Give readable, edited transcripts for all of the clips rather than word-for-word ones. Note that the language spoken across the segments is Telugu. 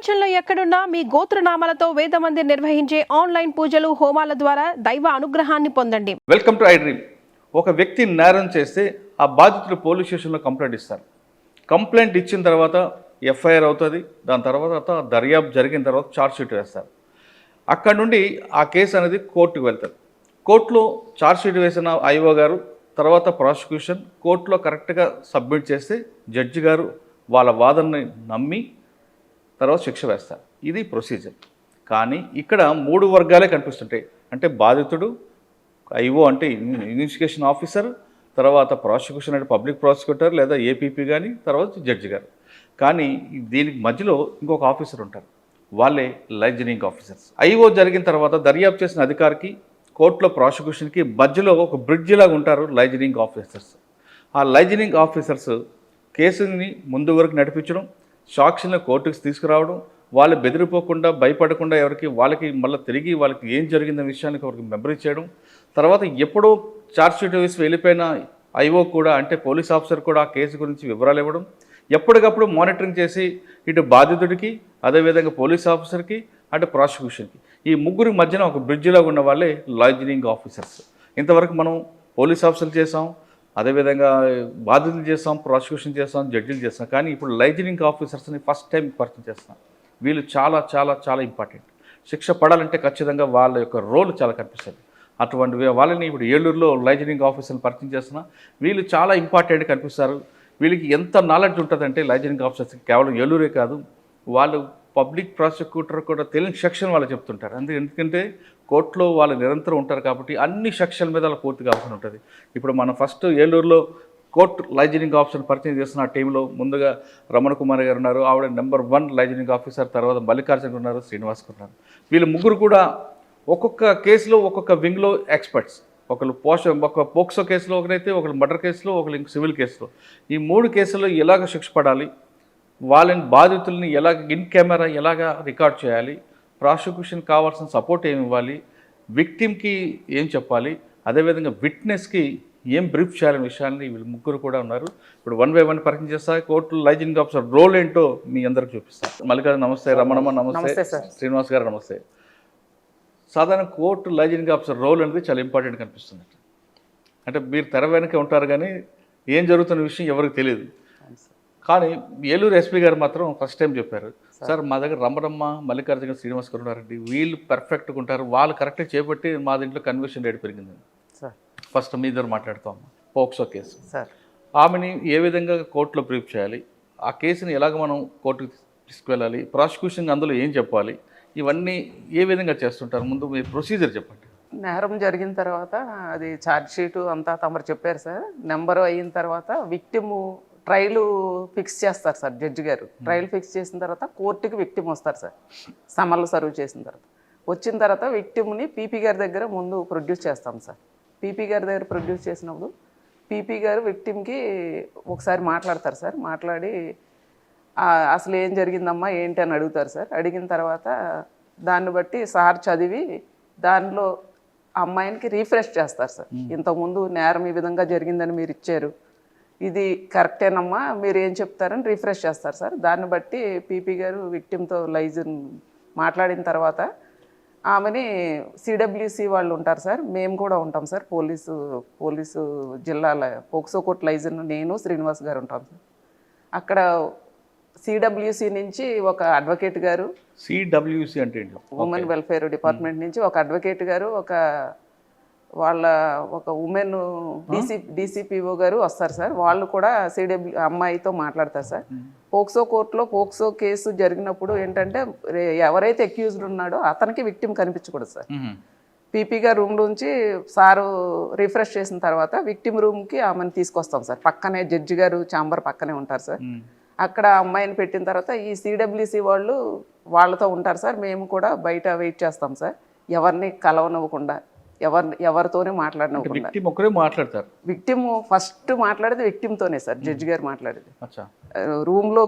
ప్రపంచంలో ఎక్కడున్నా మీ గోత్రనామాలతో వేదమందిర్ నిర్వహించే ఆన్లైన్ పూజలు హోమాల ద్వారా దైవ అనుగ్రహాన్ని పొందండి. Welcome to I dream. ఒక వ్యక్తి నేరం చేస్తే ఆ బాధితులు పోలీస్ స్టేషన్లో కంప్లైంట్ ఇస్తారు. కంప్లైంట్ ఇచ్చిన తర్వాత ఎఫ్ఐఆర్ అవుతుంది. దాని తర్వాత దర్యాప్తు జరిగిన తర్వాత ఛార్జ్షీట్ వేస్తారు. అక్కడ నుండి ఆ కేసు అనేది కోర్టుకు వెళ్తుంది. కోర్టులో ఛార్జ్షీట్ వేసిన ఐఓ గారు తర్వాత ప్రాసిక్యూషన్ కోర్టులో కరెక్ట్గా సబ్మిట్ చేస్తే జడ్జి గారు వాళ్ళ వాదనని నమ్మి తర్వాత శిక్ష వేస్తారు. ఇది ప్రొసీజర్. కానీ ఇక్కడ 3 వర్గాలే కనిపిస్తుంటాయి. అంటే బాధితుడు, ఐఓ అంటే ఇన్వెస్టిగేషన్ ఆఫీసర్, తర్వాత ప్రాసిక్యూషన్ అంటే పబ్లిక్ ప్రాసిక్యూటర్ లేదా ఏపీపీ కానీ, తర్వాత జడ్జి గారు. కానీ దీనికి మధ్యలో ఇంకొక ఆఫీసర్ ఉంటారు. వాళ్ళే లైజనింగ్ ఆఫీసర్స్. ఐఓ జరిగిన తర్వాత దర్యాప్తు చేసిన అధికారికి, కోర్టులో ప్రాసిక్యూషన్కి మధ్యలో ఒక బ్రిడ్జ్ లాగా ఉంటారు లైజనింగ్ ఆఫీసర్స్. ఆ లైజనింగ్ ఆఫీసర్స్ కేసుని ముందు వరకు నడిపించడం, సాక్షులను కోర్టుకు తీసుకురావడం, వాళ్ళు బెదిరిపోకుండా భయపడకుండా వాళ్ళకి మళ్ళీ తిరిగి వాళ్ళకి ఏం జరిగిందనే విషయానికి ఎవరికి మెమరీ చేయడం, తర్వాత ఎప్పుడో ఛార్జ్షీట్ వేసి వెళ్ళిపోయిన ఐఓ కూడా అంటే పోలీస్ ఆఫీసర్ కూడా ఆ కేసు గురించి వివరాలు ఇవ్వడం, ఎప్పటికప్పుడు మానిటరింగ్ చేసి ఇటు బాధితుడికి అదేవిధంగా పోలీస్ ఆఫీసర్కి అటు ప్రాసిక్యూషన్కి ఈ ముగ్గురి మధ్యన ఒక బ్రిడ్జిలో ఉన్న వాళ్ళే లైజనింగ్ ఆఫీసర్స్. ఇంతవరకు మనం పోలీస్ ఆఫీసర్లు చేసాం, అదేవిధంగా బాధితులు చేస్తాం, ప్రాసిక్యూషన్ చేస్తాం, జడ్జిలు చేస్తాం. కానీ ఇప్పుడు లైజనింగ్ ఆఫీసర్స్ని ఫస్ట్ టైం పరిచయం చేస్తున్నాం. వీళ్ళు చాలా చాలా చాలా ఇంపార్టెంట్. శిక్ష పడాలంటే ఖచ్చితంగా వాళ్ళ యొక్క రోల్ చాలా కనిపిస్తుంది. అటువంటి వాళ్ళని ఇప్పుడు ఏలూరులో లైజనింగ్ ఆఫీసర్ని పరిచయం చేస్తున్నా. వీళ్ళు చాలా ఇంపార్టెంట్ కనిపిస్తారు. వీళ్ళకి ఎంత నాలెడ్జ్ ఉంటుందంటే లైజనింగ్ ఆఫీసర్స్కి కేవలం ఏలూరే కాదు, వాళ్ళు పబ్లిక్ ప్రాసిక్యూటర్ కూడా తెలియని సెక్షన్ వాళ్ళు చెప్తుంటారు. ఎందుకంటే కోర్టులో వాళ్ళు నిరంతరం ఉంటారు కాబట్టి అన్ని సెక్షన్ల మీద వాళ్ళ పూర్తిగా అవసరం ఉంటుంది. ఇప్పుడు మనం ఫస్ట్ ఏలూరులో కోర్టు లైజనింగ్ ఆఫీసర్ పరిచయం చేస్తున్న ఆ టీంలో ముందుగా రమణ కుమార్ గారు ఉన్నారు. ఆవిడ నెంబర్ 1 లైజనింగ్ ఆఫీసర్. తర్వాత మల్లికార్జున ఉన్నారు, శ్రీనివాస్ ఉన్నారు. వీళ్ళు ముగ్గురు కూడా ఒక్కొక్క కేసులో ఒక్కొక్క వింగ్లో ఎక్స్పర్ట్స్. ఒక పోక్సో కేసులో ఒకరైతే, ఒకరు మర్డర్ కేసులో, ఒకరు సివిల్ కేసులో. ఈ 3 కేసుల్లో ఎలాగ శిక్ష పడాలి, వాళ్ళని బాధితుల్ని ఎలాగ ఇన్ కెమెరా ఎలాగ రికార్డ్ చేయాలి, ప్రాసిక్యూషన్ కావాల్సిన సపోర్ట్ ఏమి ఇవ్వాలి, విక్టిమ్కి ఏం చెప్పాలి, అదేవిధంగా విట్నెస్కి ఏం బ్రీఫ్ చేయాలనే విషయాన్ని వీళ్ళు ముగ్గురు కూడా ఉన్నారు. ఇప్పుడు 1 by 1 పరిచయం చేస్తా. కోర్టు లైజనింగ్ ఆఫీసర్ రోల్ ఏంటో మీ అందరికి చూపిస్తాను. మల్లికార్జున నమస్తే, రమణమ్మ నమస్తే, శ్రీనివాస్ గారు నమస్తే. సాధారణ కోర్టు లైజనింగ్ ఆఫీసర్ రోల్ అనేది చాలా ఇంపార్టెంట్ కనిపిస్తుంది. అంటే మీరు తెర వెనకే ఉంటారు కానీ ఏం జరుగుతున్న విషయం ఎవరికి తెలియదు. కానీ ఏలూరు ఎస్పీ గారు మాత్రం ఫస్ట్ టైం చెప్పారు, సార్ మా దగ్గర రమణమ్మ, మల్లికార్జున, శ్రీనివాస్ గారు ఉన్నారండి, వీళ్ళు పర్ఫెక్ట్గా ఉంటారు, వాళ్ళు కరెక్ట్గా చేపట్టి మా దీంట్లో కన్వర్షన్ రేట్ పెరిగిందండి. ఫస్ట్ మీ దగ్గర మాట్లాడుతాం పోక్సో కేసు. ఆమెని ఏ విధంగా కోర్టులో బ్రీఫ్ చేయాలి, ఆ కేసుని ఎలాగ మనం కోర్టుకు తీసుకువెళ్ళాలి, ప్రాసిక్యూషన్ అందులో ఏం చెప్పాలి, ఇవన్నీ ఏ విధంగా చేస్తుంటారు? ముందు మీ ప్రొసీజర్ చెప్పండి. నేరం జరిగిన తర్వాత అది ఛార్జ్షీటు అంతా తమరు చెప్పారు సార్. నెంబరు అయిన తర్వాత విక్టిము ట్రయల్ ఫిక్స్ చేస్తారు సార్ జడ్జి గారు. ట్రయల్ ఫిక్స్ చేసిన తర్వాత కోర్టుకి విక్టిమ్ వస్తారు సార్. సమన్లు సర్వ్ చేసిన తర్వాత వచ్చిన తర్వాత విక్టిమ్ని పీపీ గారి దగ్గర ముందు ప్రొడ్యూస్ చేస్తాం సార్. పీపీ గారి దగ్గర ప్రొడ్యూస్ చేసినప్పుడు పీపీ గారు విక్టిమ్కి ఒకసారి మాట్లాడతారు సార్. మాట్లాడి అసలు ఏం జరిగిందమ్మా ఏంటి అని అడుగుతారు సార్. అడిగిన తర్వాత దాన్ని బట్టి సార్ చదివి దానిలో అమ్మాయినికి రీఫ్రెష్ చేస్తారు సార్. ఇంతకుముందు నేరం ఈ విధంగా జరిగిందని మీరు ఇచ్చారు, ఇది కరెక్టేనమ్మా, మీరు ఏం చెప్తారని రిఫ్రెష్ చేస్తారు సార్. దాన్ని బట్టి పీపీ గారు విక్టిమ్తో లైజన్ మాట్లాడిన తర్వాత ఆమెని సిడబ్ల్యూసి వాళ్ళు ఉంటారు సార్, మేము కూడా ఉంటాం సార్, పోలీసు జిల్లాల పోక్సో కోర్టు లైజన్ నేను శ్రీనివాస్ గారు ఉంటాం సార్. అక్కడ సిడబ్ల్యూసి నుంచి ఒక అడ్వకేట్ గారు, సిడబ్ల్యూసి అంటే ఉమెన్ వెల్ఫేర్ డిపార్ట్మెంట్ నుంచి ఒక అడ్వకేట్ గారు, ఒక ఉమెన్ డీసీపీఓ గారు వస్తారు సార్. వాళ్ళు కూడా అమ్మాయితో మాట్లాడతారు సార్. పోక్సో కోర్టులో పోక్సో కేసు జరిగినప్పుడు ఏంటంటే ఎవరైతే అక్యూజ్డ్ ఉన్నాడో అతనికి విక్టిమ్ కనిపించకూడదు సార్. పీపీ గారు రూమ్ నుంచి సారు రిఫ్రెష్ చేసిన తర్వాత విక్టిమ్ రూమ్కి ఆమెను తీసుకొస్తాం సార్. పక్కనే జడ్జి గారు ఛాంబర్ పక్కనే ఉంటారు సార్. అక్కడ అమ్మాయిని పెట్టిన తర్వాత ఈ సిడబ్ల్యూసి వాళ్ళు వాళ్ళతో ఉంటారు సార్. మేము కూడా బయట వెయిట్ చేస్తాం సార్, ఎవరిని కలవనివ్వకుండా, ఎవరితోనే మాట్లాడనివ్వకుండా. మాట్లాడతారు. విక్టిమ్ ఫస్ట్ మాట్లాడేది విక్టిమ్తోనే సార్, జడ్జి గారు మాట్లాడేది రూమ్లో.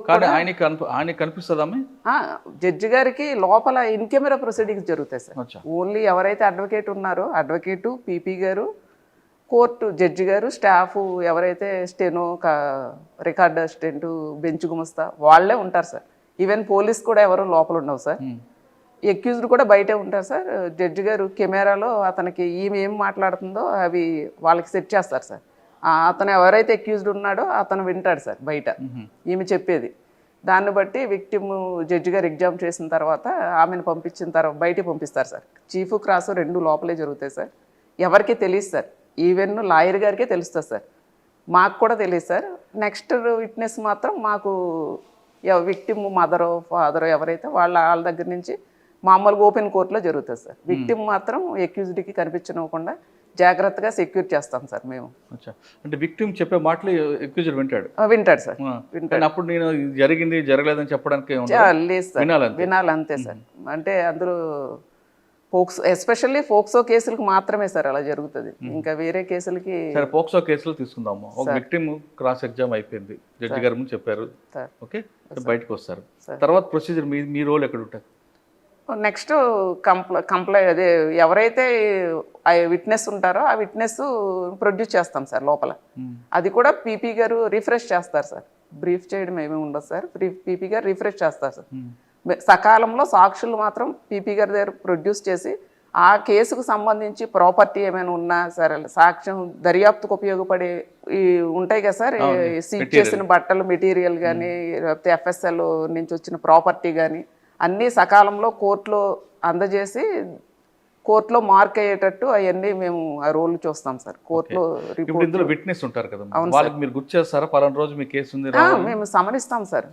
కనిపిస్తుందా జడ్జి గారికి లోపల ఇన్ కెమెరా ప్రొసీడింగ్స్ జరుగుతాయి సార్. ఓన్లీ ఎవరైతే అడ్వకేట్ ఉన్నారో అడ్వకేటు, పీపీ గారు, కోర్టు జడ్జి గారు, స్టాఫ్ ఎవరైతే స్టెనో, రికార్డ్ అసిస్టెంట్, బెంచ్ గుమస్తా వాళ్ళే ఉంటారు సార్. ఈవెన్ పోలీస్ కూడా ఎవరు లోపల ఉండవు సార్. ఎక్యూజ్డ్ కూడా బయటే ఉంటారు సార్. జడ్జి గారు కెమెరాలో అతనికి ఈమె ఏం మాట్లాడుతుందో అవి వాళ్ళకి సెట్ చేస్తారు సార్. అతను ఎవరైతే ఎక్యూజ్డ్ ఉన్నాడో అతను వింటాడు సార్ బయట ఈమె చెప్పేది. దాన్ని బట్టి విక్టిమ్ జడ్జి గారు ఎగ్జామ్ చేసిన తర్వాత ఆమెను పంపించిన తర్వాత బయటికి పంపిస్తారు సార్. చీఫ్ క్రాస్ రెండు లోపలే జరుగుతాయి సార్. ఎవరికి తెలియదు సార్, ఈవెన్ లాయర్ గారికే తెలుస్తుంది సార్, మాకు కూడా తెలియదు సార్. నెక్స్ట్ విట్నెస్ మాత్రం మాకు విక్టిమ్ మదరో ఫాదరో ఎవరైతే వాళ్ళ దగ్గర నుంచి మామూలుగా ఓపెన్ కోర్టులో జరుగుతుంది సార్. విక్టిమ్ మాత్రం ఎక్యూజ్డ్కి కనిపించనివ్వకుండా జాగ్రత్తగా సెక్యూర్ చేస్తాం సార్ మేము. అంటే విక్టిమ్ చెప్పే మాటలు ఎక్యూజ్డ్ వింటాడు సార్. వింటాడు. అప్పుడు నేను జరిగింది జరగలేదని చెప్పడానికి లేదు సార్, వినాలంతే సార్. అంటే అందులో పోక్సో ఎస్పెషల్లీ పోక్సో కేసులకు మాత్రమే సార్ అలా జరుగుతుంది, ఇంకా వేరే కేసులకి. సరే, పోక్సో కేసులు తీసుకుందాము. ఒక విక్టిమ్ క్రాస్ ఎగ్జామ్ అయిపోయింది, జడ్జి గారు ముందు చెప్పారు, ఓకే, బయటకు వస్తారు. తర్వాత ప్రొసీజర్ మీ రోల్ ఎక్కడ ఉంటుంది? నెక్స్ట్ అదే ఎవరైతే విట్నెస్ ఉంటారో ఆ విట్నెస్ ప్రొడ్యూస్ చేస్తాం సార్ లోపల. అది కూడా పీపీ గారు రిఫ్రెష్ చేస్తారు సార్. బ్రీఫ్ చేయడం ఏమీ ఉండదు సార్, పీపీ గారు రిఫ్రెష్ చేస్తారు సార్. సకాలంలో సాక్షులు మాత్రం పీపీ గారి దగ్గర ప్రొడ్యూస్ చేసి ఆ కేసుకు సంబంధించి ప్రాపర్టీ ఏమైనా ఉన్నా సరే, సాక్ష్యం దర్యాప్తుకు ఉపయోగపడే ఉంటాయి కదా సార్, సీజ్ చేసిన బట్టలు మెటీరియల్ కానీ లేకపోతే ఎఫ్ఎస్ఎల్ నుంచి వచ్చిన ప్రాపర్టీ కానీ అన్నీ సకాలంలో కోర్టులో అందజేసి కోర్టులో మార్క్ అయ్యేటట్టు అవన్నీ మేము ఆ రోల్ చూస్తాం సార్. కోర్టులో ఇందులో విట్నెస్ ఉంటారు కదా, వాళ్ళకి మీరు గుర్తు చేస్తారా పలానా రోజు మీ కేసు ఉంది? మేము సమనిస్తాం సార్.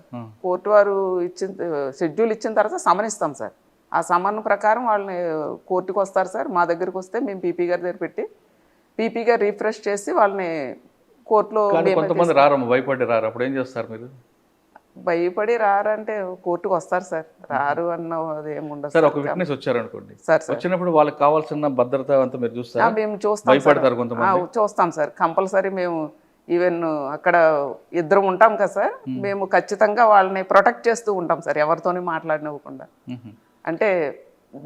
కోర్టు వారు షెడ్యూల్ ఇచ్చిన తర్వాత సమనిస్తాం సార్. ఆ సమన్ ప్రకారం వాళ్ళని కోర్టుకు వస్తారు సార్. మా దగ్గరికి వస్తే మేము పీపీ గారి దగ్గర పెట్టి పీపీ గారు రిఫ్రెష్ చేసి వాళ్ళని కోర్టులో. కొంతమంది రారమ్మ, భయపడి రారు, అప్పుడు ఏం చేస్తారు మీరు? భయపడి రారంటే కోర్టుకు వస్తారు సార్, రారు అన్న ఏముండదు సార్. ఒక విట్నెస్ వచ్చారు అనుకోండి సార్, వచ్చినప్పుడు వాళ్ళకి కావాల్సిన భద్రత అంతా మీరు చూస్తారా? మేము చూస్తాం, చూస్తాం సార్ కంపల్సరీ. మేము ఈవెన్ అక్కడ ఇద్దరం ఉంటాం కదా సార్, మేము ఖచ్చితంగా వాళ్ళని ప్రొటెక్ట్ చేస్తూ ఉంటాం సార్, ఎవరితోని మాట్లాడినవ్వకుండా. అంటే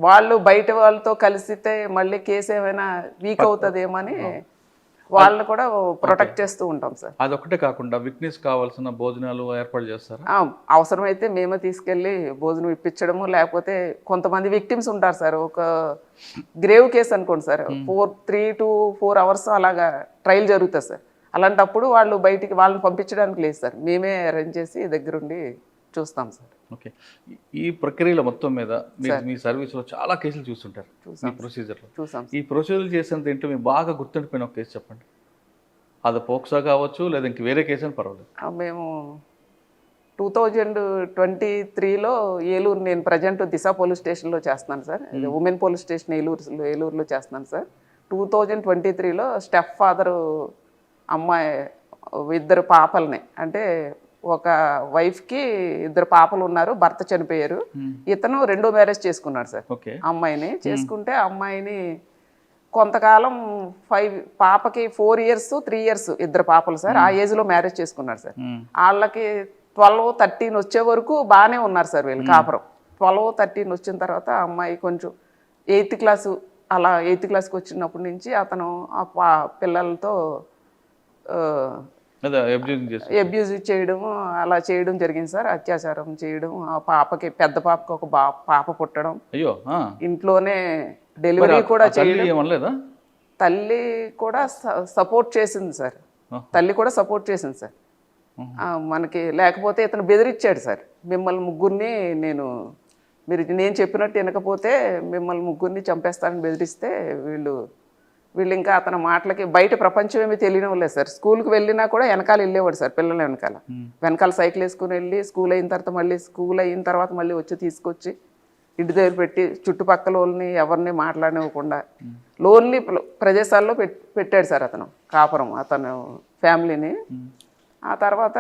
వాళ్ళు బయట వాళ్ళతో కలిసితే మళ్ళీ కేసు ఏమైనా వీక్ అవుతుందేమని వాళ్ళని కూడా ప్రొటెక్ట్ చేస్తూ ఉంటాం సార్. అదొకటే కాకుండా విట్నెస్ కావాల్సిన భోజనాలు ఏర్పాటు చేస్తారు. అవసరమైతే మేమే తీసుకెళ్ళి భోజనం ఇప్పించడము, లేకపోతే కొంతమంది విక్టిమ్స్ ఉంటారు సార్. ఒక గ్రేవ్ కేసు అనుకోండి సార్, 3 to 4 hours అలాగా ట్రయల్ జరుగుతుంది సార్. అలాంటప్పుడు వాళ్ళు బయటికి వాళ్ళని పంపించడానికి లేదు సార్, మేమే అరేంజ్ చేసి దగ్గరుండి చూస్తాం సార్. ఓకే, ఈ ప్రక్రియలో మొత్తం మీద మీ సర్వీస్లో చాలా కేసులు చూస్తుంటారు ఈ ప్రొసీజర్లో. ఈ ప్రొసీజర్ చేసినంత ఏంటో మీకు బాగా గుర్తుండిపోయిన ఒక కేసు చెప్పండి. అది పోక్సో కావచ్చు లేదా ఇంక వేరే కేసు అని పర్వాలేదు. మేము 2023లో ఏలూరు, నేను ప్రజెంట్ దిశ పోలీస్ స్టేషన్లో చేస్తున్నాను సార్, ఉమెన్ పోలీస్ స్టేషన్ ఏలూరులో చేస్తున్నాను సార్. 2023లో స్టెప్ ఫాదరు అమ్మాయి 2 పాపల్ని, అంటే ఒక వైఫ్కి 2 పాపలు ఉన్నారు, భర్త చనిపోయారు. ఇతను 2వ మ్యారేజ్ చేసుకున్నాడు సార్. అమ్మాయిని చేసుకుంటే అమ్మాయిని కొంతకాలం పాపకి 4 years 3 years 2 పాపలు సార్. ఆ ఏజ్లో మ్యారేజ్ చేసుకున్నాడు సార్. వాళ్ళకి 12, 13 వచ్చే వరకు బాగానే ఉన్నారు సార్ వీళ్ళు కాపురం. 12, 13 వచ్చిన తర్వాత అమ్మాయి కొంచెం 8th class అలా 8th classకి వచ్చినప్పటి నుంచి అతను ఆ పిల్లలతో అబ్యూజ్ చేయడం అలా చేయడం జరిగింది సార్. అత్యాచారం చేయడం, ఆ పాపకి పెద్ద పాపకి ఒక పాప పుట్టడం, అయ్యో ఇంట్లోనే డెలివరీ కూడా చేయడం. తల్లి కూడా సపోర్ట్ చేసింది సార్, తల్లి కూడా సపోర్ట్ చేసింది సార్ మనకి. లేకపోతే ఇతను బెదిరించాడు సార్, మిమ్మల్ని ముగ్గురిని నేను చెప్పినట్టు వినకపోతే మిమ్మల్ని ముగ్గురిని చంపేస్తానని బెదిరిస్తే వీళ్ళు ఇంకా అతని మాటలకి బయట ప్రపంచం ఏమీ తెలియడం లేదు సార్. స్కూల్కి వెళ్ళినా కూడా వెనకాల వెళ్ళేవాడు సార్, పిల్లల వెనకాల సైకిల్ వేసుకుని వెళ్ళి స్కూల్ అయిన తర్వాత మళ్ళీ వచ్చి తీసుకొచ్చి ఇంటి దగ్గర పెట్టి చుట్టుపక్కల వాళ్ళని ఎవరిని మాట్లాడనివ్వకుండా లోన్లీ ప్రదేశాల్లో పెట్టాడు సార్ అతను కాపురం, అతను ఫ్యామిలీని. ఆ తర్వాత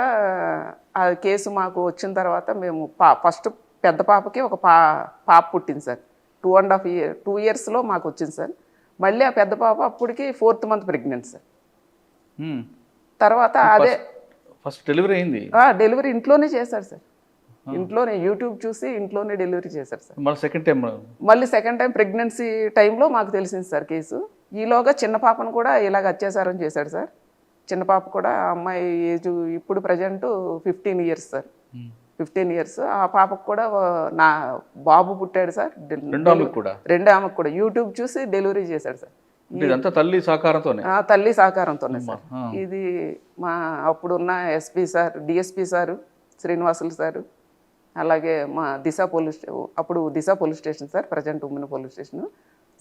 ఆ కేసు మాకు వచ్చిన తర్వాత మేము ఫస్ట్ పెద్ద పాపకి ఒక పాప పుట్టింది సార్. 2 yearsలో మాకు వచ్చింది సార్. మళ్ళీ ఆ పెద్ద పాప అప్పటికి 4th month ప్రెగ్నెంట్ సార్. తర్వాత అదే ఫస్ట్ డెలివరీ అయింది. డెలివరీ ఇంట్లోనే చేశారు సార్, ఇంట్లోనే యూట్యూబ్ చూసి ఇంట్లోనే డెలివరీ చేశారు సార్. మళ్ళీ సెకండ్ టైం ప్రెగ్నెన్సీ టైంలో మాకు తెలిసింది సార్ కేసు. ఈలోగా చిన్న పాపను కూడా ఇలాగ అత్యాచారం చేశాడు సార్. చిన్న పాప కూడా, అమ్మాయి ఏజ్ ఇప్పుడు ప్రజెంట్ 15 years సార్. 15 ఇయర్స్. ఆ పాపకు కూడా నా బాబు పుట్టాడు సార్. రెండో ఆమెకు కూడా రెండో ఆమెకు కూడా యూట్యూబ్ చూసి డెలివరీ చేశాడు సార్. ఇదంతా తల్లి సహకారంతోనే. తల్లి సహకారంతోనే సార్. ఇది మా అప్పుడున్న SP sir, DSP sir, Srinivasulu sir, అలాగే మా అప్పుడు Disha police station sir, present ఉమ్మిన పోలీస్ స్టేషన్,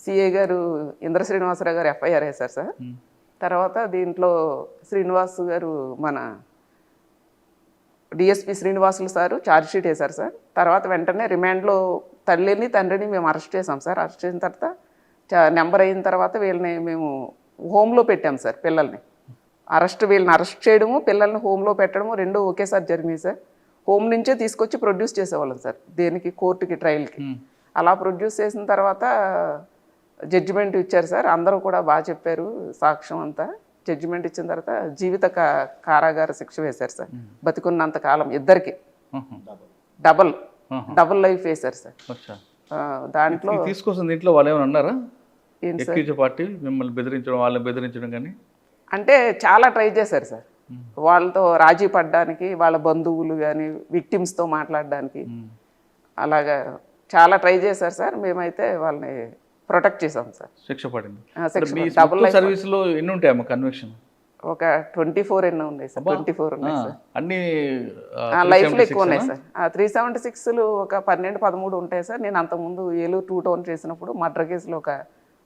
సిఐ గారు ఇంద్ర శ్రీనివాసరావు గారు ఎఫ్ఐఆర్ వేశారు సార్. తర్వాత దీంట్లో శ్రీనివాస్ గారు మన డిఎస్పీ శ్రీనివాసులు సారు ఛార్జ్షీట్ వేశారు సార్. తర్వాత వెంటనే రిమాండ్లో తల్లిని తండ్రిని మేము అరెస్ట్ చేసాం సార్. అరెస్ట్ చేసిన తర్వాత నెంబర్ అయిన తర్వాత వీళ్ళని మేము హోమ్లో పెట్టాం సార్. వీళ్ళని అరెస్ట్ చేయడము, పిల్లల్ని హోమ్లో పెట్టడము రెండు ఒకేసారి జరిగినాయి సార్. హోమ్ నుంచే తీసుకొచ్చి ప్రొడ్యూస్ చేసేవాళ్ళం సార్ దేనికి, కోర్టుకి, ట్రయల్కి. అలా ప్రొడ్యూస్ చేసిన తర్వాత జడ్జిమెంట్ ఇచ్చారు సార్. అందరూ కూడా బాగా చెప్పారు, సాక్ష్యం అంతా. జడ్జిమెంట్ ఇచ్చిన తర్వాత జీవిత కారాగార శిక్ష వేశారు సార్. బతికున్నంత కాలం ఇద్దరికి డబుల్ లైఫ్ వేశారు సార్. దాంట్లో తీసుకొస్తుంది ఇంట్లో వాళ్ళు ఏమైనా అన్నారా? పార్టీ మిమ్మల్ని బెదిరించడం, వాళ్ళని బెదిరించడం కానీ అంటే చాలా ట్రై చేశారు సార్. వాళ్ళతో రాజీ పడడానికి, వాళ్ళ బంధువులు కానీ విక్టిమ్స్తో మాట్లాడడానికి అలాగా చాలా ట్రై చేశారు సార్. మేమైతే వాళ్ళని ప్రొటెక్ట్ చేసాం సార్. శిక్ష పడింది. డబుల్ లైఫ్ సర్వీస్లో ఎన్ని ఉంటాయమ్మా కన్విక్షన్? ఒక 24 ఎన్నో ఉన్నాయి సార్. 24 ఉన్నాయి సార్. అన్ని లైఫ్లో ఎక్కువ ఉన్నాయి సార్. 376లు ఒక 12-13 ఉంటాయి సార్. నేను అంతకుముందు ఏలూరు 2 టౌన్ చేసినప్పుడు మర్డర్ కేసులో ఒక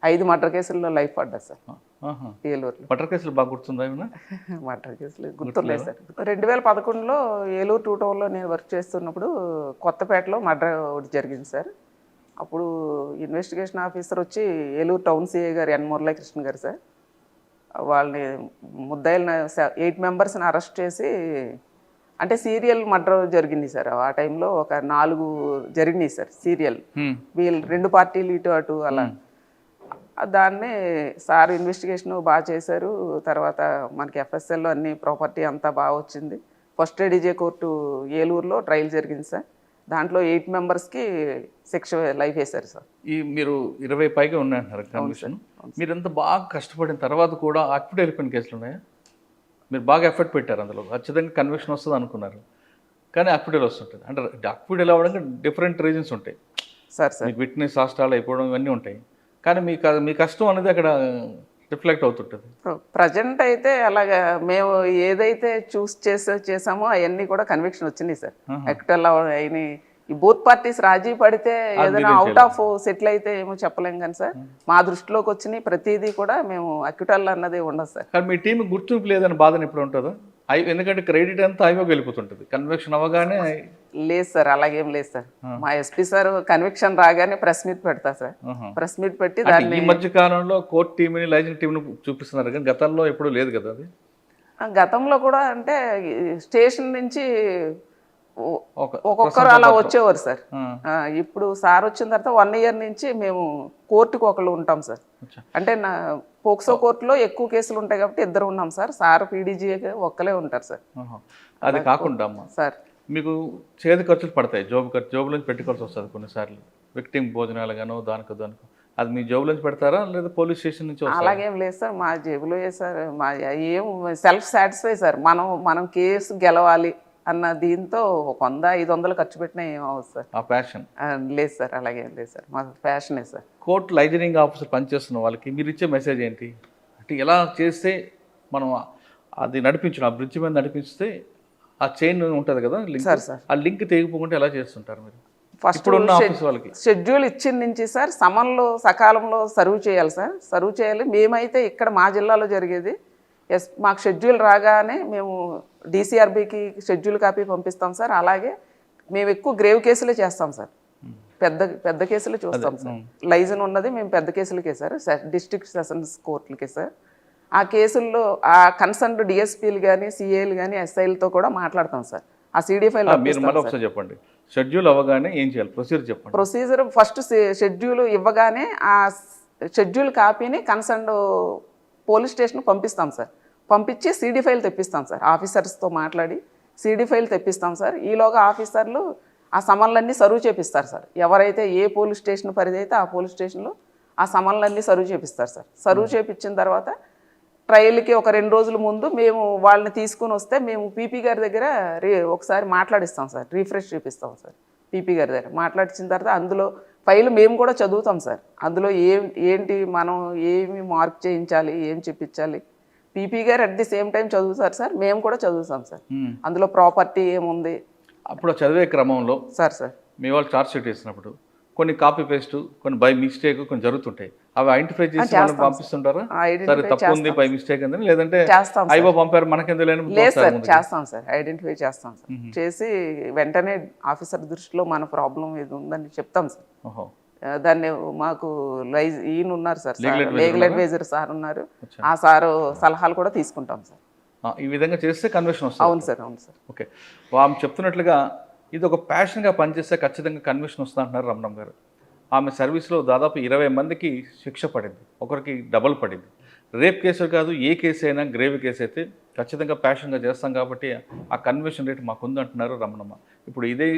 5 మర్డర్ కేసుల్లో లైఫ్ పడ్డా సార్ ఏలూరులో. మర్డర్ కేసులు బాగా గుర్తుందా? మర్డర్ కేసులు గుర్తున్నాయి సార్. 2011లో ఏలూరు 2 టౌన్లో నేను వర్క్ చేస్తున్నప్పుడు కొత్తపేటలో మర్డర్ ఒకటి జరిగింది సార్. అప్పుడు ఇన్వెస్టిగేషన్ ఆఫీసర్ వచ్చి ఏలూరు టౌన్ సిఐ గారు ఎన్ మురళీకృష్ణ గారు సార్, వాళ్ళని ముద్దాయిలను 8 మెంబర్స్ని అరెస్ట్ చేసి, అంటే సీరియల్ మర్డర్ జరిగింది సార్. ఆ టైంలో ఒక 4 జరిగినాయి సార్ సీరియల్. వీళ్ళు 2 పార్టీలు ఇటు అటు అలా. దాన్ని సార్ ఇన్వెస్టిగేషన్ బాగా చేశారు. తర్వాత మనకి ఎఫ్ఎస్ఎల్లో అన్ని ప్రాపర్టీ అంతా బాగా వచ్చింది. ఫస్ట్ ఏడీజే కోర్టు ఏలూరులో ట్రయల్ జరిగింది సార్. దాంట్లో 8 మెంబర్స్కి శిక్ష లైఫ్ వేశారు సార్. మీరు 20 పైగా ఉన్నాయంటారు కన్విక్షన్. మీరు ఎంత బాగా కష్టపడిన తర్వాత కూడా అక్విట్ వెళ్ళిపోయిన కేసులు ఉన్నాయా? మీరు బాగా ఎఫర్ట్ పెట్టారు, అందులో ఖచ్చితంగా కన్విక్షన్ వస్తుంది అనుకున్నారు, కానీ అక్విటల్ వస్తుంటుంది. అంటే అక్విటల్ అవ్వడానికి డిఫరెంట్ రీజన్స్ ఉంటాయి సార్. మీకు విట్నెస్ హాస్టల్ అయిపోవడం ఇవన్నీ ఉంటాయి, కానీ మీ కష్టం అనేది అక్కడ రిఫ్లెక్ట్ అవుతుంటుంది. ప్రజెంట్ అయితే అలాగా మేము ఏదైతే చూస్ చేసామో అవన్నీ కూడా కన్విక్షన్ వచ్చినాయి సార్. అక్విటల్ అయినాయి. ఈ బోత్ పార్టీస్ రాజీ పడితే ఏదైనా అవుట్ ఆఫ్ సెటిల్ అయితే ఏమో చెప్పలేం కానీ సార్, మా దృష్టిలోకి వచ్చినాయి ప్రతిదీ కూడా మేము అక్విటల్ అన్నది ఉండదు సార్. కానీ మీ టీం గుర్తింపు లేదని బాధన ఎప్పుడు ఉంటుందో? ఎందుకంటే క్రెడిట్ అంతా ఐవోకి వెళ్ళిపోతుంటుంది కన్విక్షన్ అవ్వగానే. లేదు సార్, అలాగేం లేదు సార్. మా ఎస్పీ సార్ కన్విక్షన్ రాగానే ప్రెస్ మీట్ పెడతా సార్. ప్రెస్ మీట్ పెట్టి దాన్ని ఈ మధ్య కాలంలో కోర్ట్ టీంని, లైజన్ టీంని చూపిస్తున్నారు, కానీ గతంలో ఎప్పుడు లేదు కదా అది. గతంలో కూడా అంటే స్టేషన్ నుంచి ఒక్కొక్కరు అలా వచ్చేవారు సార్. ఇప్పుడు సార్ వచ్చిన తర్వాత 1 ఇయర్ నుంచి మేము కోర్టుకు ఒకళ్ళు ఉంటాం సార్. అంటే పోక్సో కోర్టులో ఎక్కువ కేసులు ఉంటాయి కాబట్టి 2 ఉన్నాం సార్. సార్ పీడీజీ ఒక్కలే ఉంటారు సార్. అది కాకుండా అమ్మా సార్ మీకు చేతి ఖర్చులు పడతాయి, జోబు నుంచి పెట్టుకోవాల్సి వస్తుంది కొన్నిసార్లు, విక్టిమ్ భోజనాలు గానో దానికో. అది మీ జోబు నుంచి పెడతారా లేదా పోలీస్ స్టేషన్ నుంచి? అలాగేం లేదు సార్, మా జేబులో సార్. మా ఏం సెల్ఫ్ సాటిస్ఫై సార్. మనం కేసు గెలవాలి అన్న దీంతో 100-500 ఖర్చు పెట్టినా ఏం అవ్వదు సార్. ఆ ప్యాషన్ లేదు సార్, అలాగేం లేదు సార్. మా ప్యాషనే సార్. కోర్టు లైజనింగ్ ఆఫీసర్ పనిచేస్తున్న వాళ్ళకి మీరు ఇచ్చే మెసేజ్ ఏంటి? అంటే ఎలా చేస్తే మనం అది నడిపించడం, ఆ బ్రిడ్జ్ మీద నడిపిస్తే ఆ చైన్ ఉంటుంది కదా లింక్, ఆ లింక్ తెగిపోకుండా ఎలా చేస్తుంటారు మీరు? ఫస్ట్ వాళ్ళకి షెడ్యూల్ ఇచ్చిన నుంచి సార్ సమన్లో సకాలంలో సర్వ్ చేయాలి సార్. సర్వ్ చేయాలి. మేమైతే ఇక్కడ మా జిల్లాలో జరిగేది మాకు షెడ్యూల్ రాగానే మేము డీసీఆర్బీకి షెడ్యూల్ కాపీ పంపిస్తాం సార్. అలాగే మేము ఎక్కువ గ్రేవ్ కేసులే చేస్తాం సార్. పెద్ద కేసులు చూస్తాం సార్. లైజన్ ఉన్నది మేము పెద్ద కేసులకే సార్, డిస్ట్రిక్ట్ సెషన్స్ కోర్టులకే సార్. ఆ కేసుల్లో ఆ కన్సర్న్ డిఎస్పీలు కానీ, సిఏలు కానీ, ఎస్ఐలతో కూడా మాట్లాడతాం సార్. ఆ సిడి ఫైల్ చెప్పండి. షెడ్యూల్ అవ్వగానే ఏం చేయాలి? ప్రొసీజర్ చెప్పండి. ప్రొసీజర్ ఫస్ట్ షెడ్యూల్ ఇవ్వగానే ఆ షెడ్యూల్ కాపీని కన్సర్న్ పోలీస్ స్టేషన్ పంపిస్తాం సార్. పంపించి సిడి ఫైల్ తెప్పిస్తాం సార్. ఆఫీసర్స్తో మాట్లాడి సిడి ఫైల్ తెప్పిస్తాం సార్. ఈలోగా ఆఫీసర్లు ఆ సమన్లన్నీ సర్వ్ చేపిస్తారు సార్. ఎవరైతే ఏ పోలీస్ స్టేషన్ పరిధి అయితే ఆ పోలీస్ స్టేషన్లో ఆ సమన్లన్నీ సర్వ్ చేపిస్తారు సార్. సర్వ్ చేపించిన తర్వాత ట్రయల్కి ఒక 2 రోజుల ముందు మేము వాళ్ళని తీసుకుని వస్తే మేము పీపీ గారి దగ్గర ఒకసారి మాట్లాడిస్తాం సార్, రీఫ్రెష్ చేపిస్తాం సార్ పీపీ గారి దగ్గర. మాట్లాడించిన తర్వాత అందులో ఫైల్ మేము కూడా చదువుతాం సార్. అందులో ఏంటి మనం ఏమి మార్క్ చేయించాలి, ఏం చెప్పించాలి, పీపీ గారు అట్ ది సేమ్ టైం చదువుతారు సార్, మేము కూడా చదువుతాం సార్. అందులో ప్రాపర్టీ ఏముంది అప్పుడు చదివే క్రమంలో సార్ మీ వాళ్ళు చార్జ్ షీట్ వేసినప్పుడు కొన్ని కాపీ పేస్ట్, కొన్ని బై మిస్టేక్ కొన్ని జరుగుతుంటాయి. అవి ఐడెంటిఫై చేసి వాళ్ళకి పంపిస్తుంటారా? సరే తప్పు ఉంది, బై మిస్టేక్ అందని, లేదంటే చేస్తాం అయ్యో పంపారు మనకెందుకు లేదు సార్, చేస్తాం సార్, ఐడెంటిఫై చేస్తాం సార్. చేసి వెంటనే ఆఫీసర్ దృష్టిలో మన ప్రాబ్లం ఇది ఉందని చెప్తాం సార్. ఓహో, దాన్ని మాకు ఈయన ఉన్నారు సార్, లీగల్ అడ్వైజర్ సార్ ఉన్నారు, ఆ సారు సలహాలు కూడా తీసుకుంటాం సార్. ఈ విధంగా చేస్తే కన్విషన్ వస్తుంది. అవును సార్, అవును సార్. ఓకే, ఆమె చెప్తున్నట్లుగా ఇది ఒక ప్యాషన్గా పనిచేస్తే ఖచ్చితంగా కన్విషన్ వస్తుంది అంటున్నారు రమణం గారు. ఆమె సర్వీస్లో దాదాపు 20 మందికి శిక్ష పడింది, ఒకరికి డబల్ పడింది. రేప్ కేసు కాదు, ఏ కేసు అయినా గ్రేవ్ కేసు అయితే ఖచ్చితంగా ప్యాషన్గా చేస్తాం కాబట్టి ఆ కన్విషన్ రేట్ మాకుంది అంటున్నారు రమణమ్మ. ఇప్పుడు ఇదే